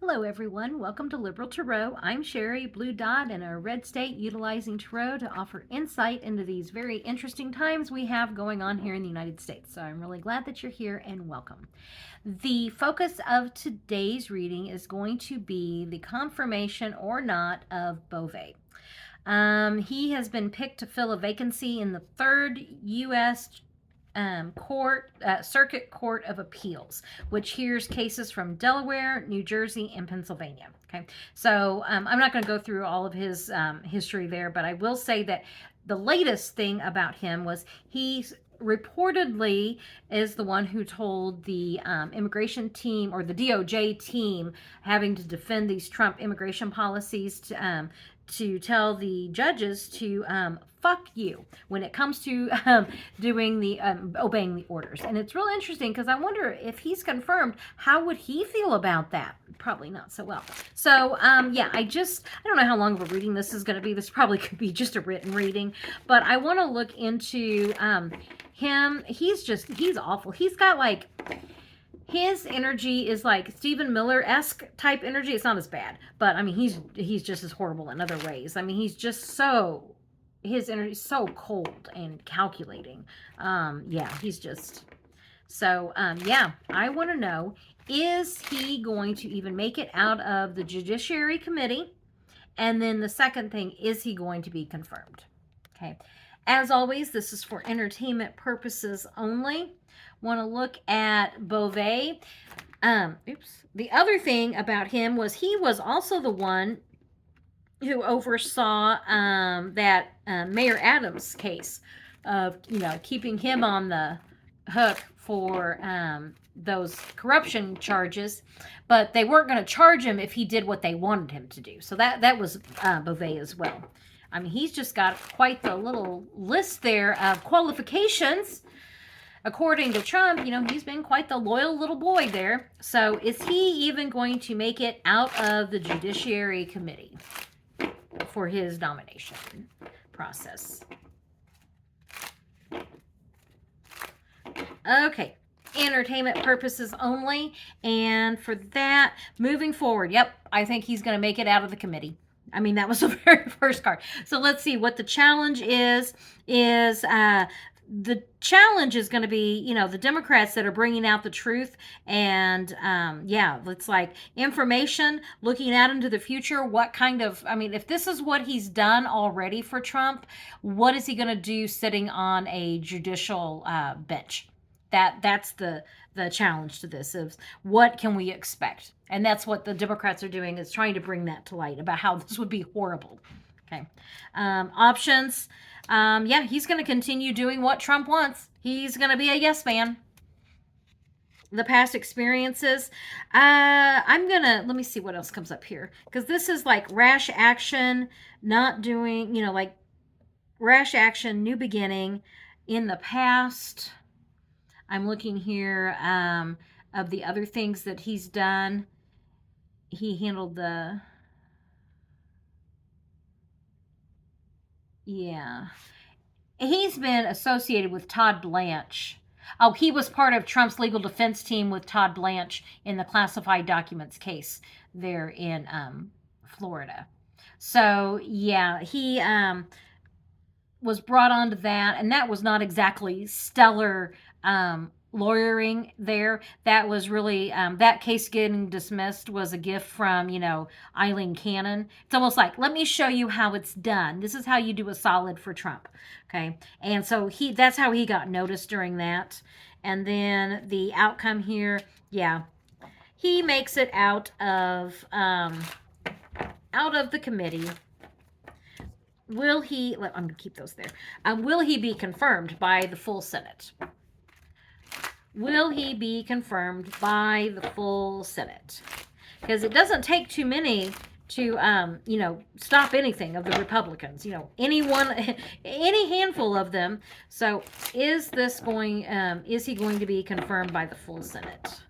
Hello everyone, welcome to Liberal Tarot. I'm Sherry, Blue Dot in a red state, utilizing Tarot to offer insight into these very interesting times we have going on here in the United States. So I'm really glad that you're here and welcome. The focus of today's reading is going to be the confirmation or not of Bove. He has been picked to fill a vacancy in the 3rd U.S. Circuit Court of Appeals, which hears cases from Delaware, New Jersey, and Pennsylvania. Okay, so I'm not going to go through all of his history there, but I will say that the latest thing about him was he reportedly is the one who told the immigration team or the DOJ team having to defend these Trump immigration policies to tell the judges to fuck you when it comes to doing the obeying the orders. And it's real interesting because I wonder if he's confirmed, how would he feel about that? Probably not so well. So yeah, I don't know how long of a reading this is going to be. This probably could be just a written reading, but I want to look into him. He's awful. He's got like, his energy is like Stephen Miller-esque type energy. It's not as bad, but I mean, he's just as horrible in other ways. I mean, he's just his energy is so cold and calculating. Yeah, he's just so. Yeah, I want to know, is he going to even make it out of the Judiciary Committee? And then the second thing, is he going to be confirmed? Okay. As always, this is for entertainment purposes only. Want to look at Bove. The other thing about him was he was also the one who oversaw that Mayor Adams case of, keeping him on the hook for those corruption charges, but they weren't going to charge him if he did what they wanted him to do. So that was Bove as well. I mean, he's just got quite the little list there of qualifications. According to Trump, he's been quite the loyal little boy there. So is he even going to make it out of the Judiciary Committee for his nomination process? Okay, entertainment purposes only. And for that, moving forward, yep, I think he's going to make it out of the committee. I mean, that was the very first card. So let's see what the challenge is the challenge is going to be, the Democrats that are bringing out the truth. And yeah, it's like information, looking out into the future. What kind of, if this is what he's done already for Trump, what is he going to do sitting on a judicial bench? That's the challenge to this, is what can we expect? And that's what the Democrats are doing, is trying to bring that to light about how this would be horrible. Okay. Options. Yeah, he's going to continue doing what Trump wants. He's going to be a yes man. The past experiences. Let me see what else comes up here. Because this is like rash action, not doing, like rash action, new beginning. In the past, I'm looking here of the other things that he's done. He handled the... Yeah. He's been associated with Todd Blanche. Oh, he was part of Trump's legal defense team with Todd Blanche in the classified documents case there in Florida. So, yeah, he was brought onto that, and that was not exactly stellar lawyering there. That was really, that case getting dismissed was a gift from, Eileen Cannon. It's almost like, let me show you how it's done. This is how you do a solid for Trump. Okay. And so that's how he got noticed during that. And then the outcome here, yeah, he makes it out of the committee. Will he, I'm going to keep those there. Will he be confirmed by the full Senate? Will he be confirmed by the full Senate? Because it doesn't take too many to, stop anything of the Republicans. Any handful of them. So is he going to be confirmed by the full Senate?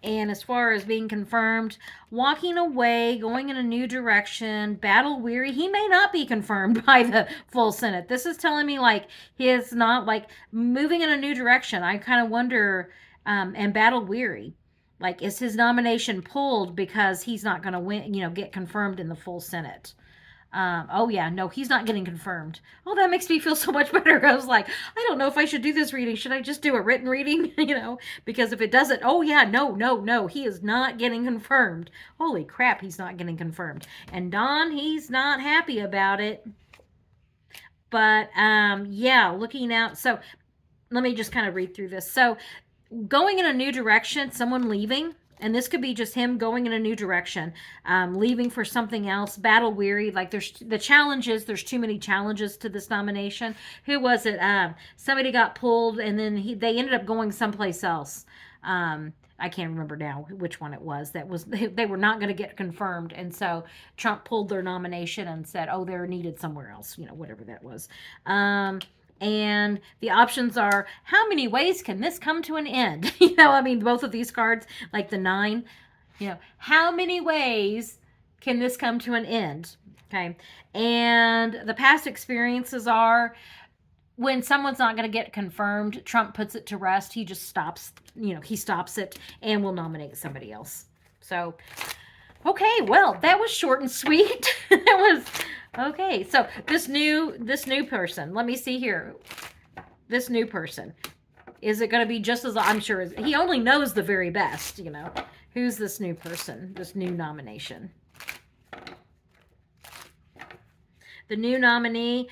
And as far as being confirmed, walking away, going in a new direction, battle weary, he may not be confirmed by the full Senate. This is telling me like he is not like moving in a new direction. I kind of wonder and battle weary. Like, is his nomination pulled because he's not going to win, get confirmed in the full Senate? Oh yeah, no, he's not getting confirmed. Oh, that makes me feel so much better. I was like, I don't know if I should do this reading. Should I just do a written reading? Because if it doesn't, oh yeah, no, no, no, he is not getting confirmed. Holy crap, he's not getting confirmed. And Don, he's not happy about it. But yeah, looking out. So let me just kind of read through this. So going in a new direction, someone leaving, and this could be just him going in a new direction, leaving for something else, battle weary. Like, there's the challenges, there's too many challenges to this nomination. Who was it? Somebody got pulled, and then they ended up going someplace else. I can't remember now which one it was. That was they were not going to get confirmed, and so Trump pulled their nomination and said, "Oh, they're needed somewhere else." Whatever that was. And the options are, how many ways can this come to an end? I mean, both of these cards, like the 9, how many ways can this come to an end? Okay. And the past experiences are, when someone's not going to get confirmed, Trump puts it to rest. He just stops, he stops it and will nominate somebody else. So, okay, well, that was short and sweet. That was okay. So this new person, let me see here. This new person, is it going to be just as, I'm sure he only knows the very best, Who's this new person, this new nomination? The new nominee.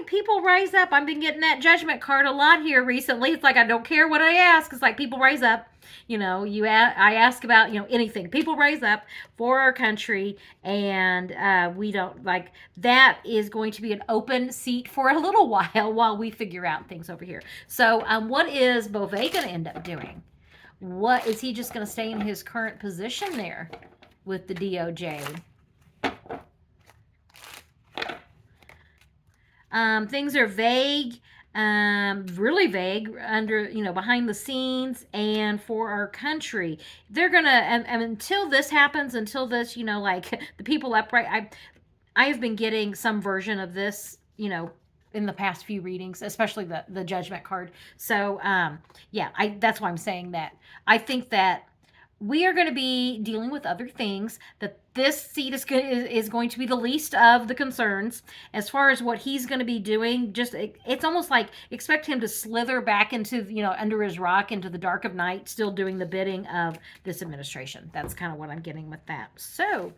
People rise up. I've been getting that judgment card a lot here recently. It's like, I don't care what I ask. It's like, people rise up. I ask about, anything. People rise up for our country, and we don't, like, that is going to be an open seat for a little while we figure out things over here. So what is Bove going to end up doing? What is he just going to stay in his current position there with the DOJ? Things are vague, really vague behind the scenes, and for our country. They're going to, and until this happens, like the people upright, I have been getting some version of this, in the past few readings, especially the judgment card. So, yeah, that's why I'm saying that. I think that we are going to be dealing with other things, that this seat is going to be the least of the concerns. As far as what he's going to be doing, it's almost like expect him to slither back into, under his rock into the dark of night, still doing the bidding of this administration. That's kind of what I'm getting with that. So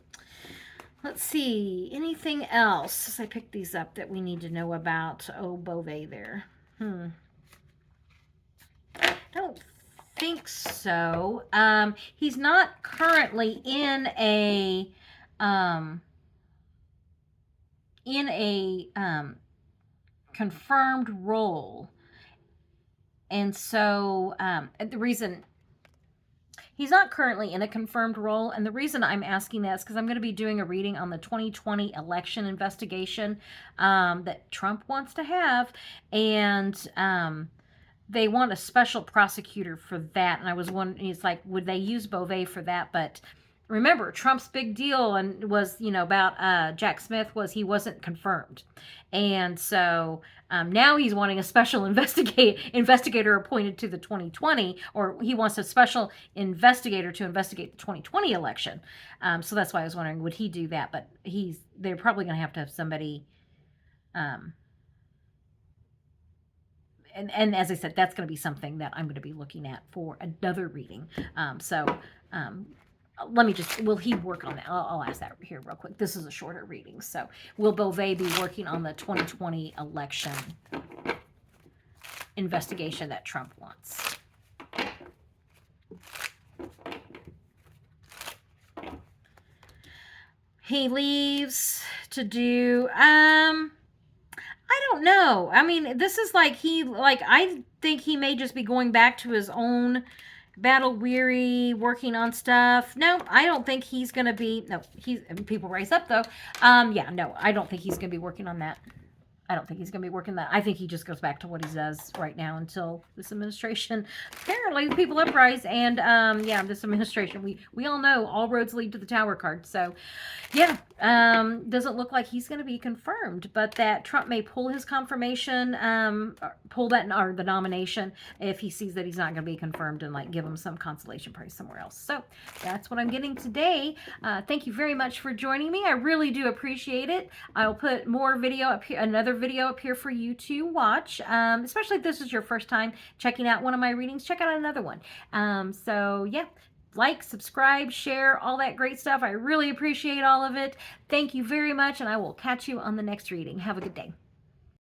let's see, anything else as I pick these up that we need to know about Bove there? Don't think so. He's not currently in a confirmed role, and so the reason he's not currently in a confirmed role, and the reason I'm asking that is because I'm going to be doing a reading on the 2020 election investigation that Trump wants to have, and they want a special prosecutor for that. And I was wondering, it's like, would they use Bove for that? But remember, Trump's big deal and was, about Jack Smith was he wasn't confirmed. And so now he's wanting a special investigator appointed to the 2020, or he wants a special investigator to investigate the 2020 election. So that's why I was wondering, would he do that? But they're probably going to have somebody, and as I said, that's going to be something that I'm going to be looking at for another reading. Will he work on that? I'll ask that here real quick. This is a shorter reading. So will Bove be working on the 2020 election investigation that Trump wants? He leaves to do, I don't know. I mean, this is I think he may just be going back to his own battle weary, working on stuff. No, I don't think he's going to be, no, people rise up though. Yeah, no, I don't think he's going to be working on that. I don't think he's going to be working that. I think he just goes back to what he does right now until this administration, apparently the people uprise, and yeah, this administration, we all know all roads lead to the tower card. So yeah, doesn't look like he's going to be confirmed, but that Trump may pull his confirmation, pull that, or the nomination, if he sees that he's not going to be confirmed, and like give him some consolation prize somewhere else. So that's what I'm getting today. Thank you very much for joining me. I really do appreciate it. I'll put more video up here, another video up here for you to watch, especially if this is your first time checking out one of my readings. Check out another one. So yeah, like, subscribe, share, all that great stuff. I really appreciate all of it. Thank you very much, and I will catch you on the next reading. Have a good day.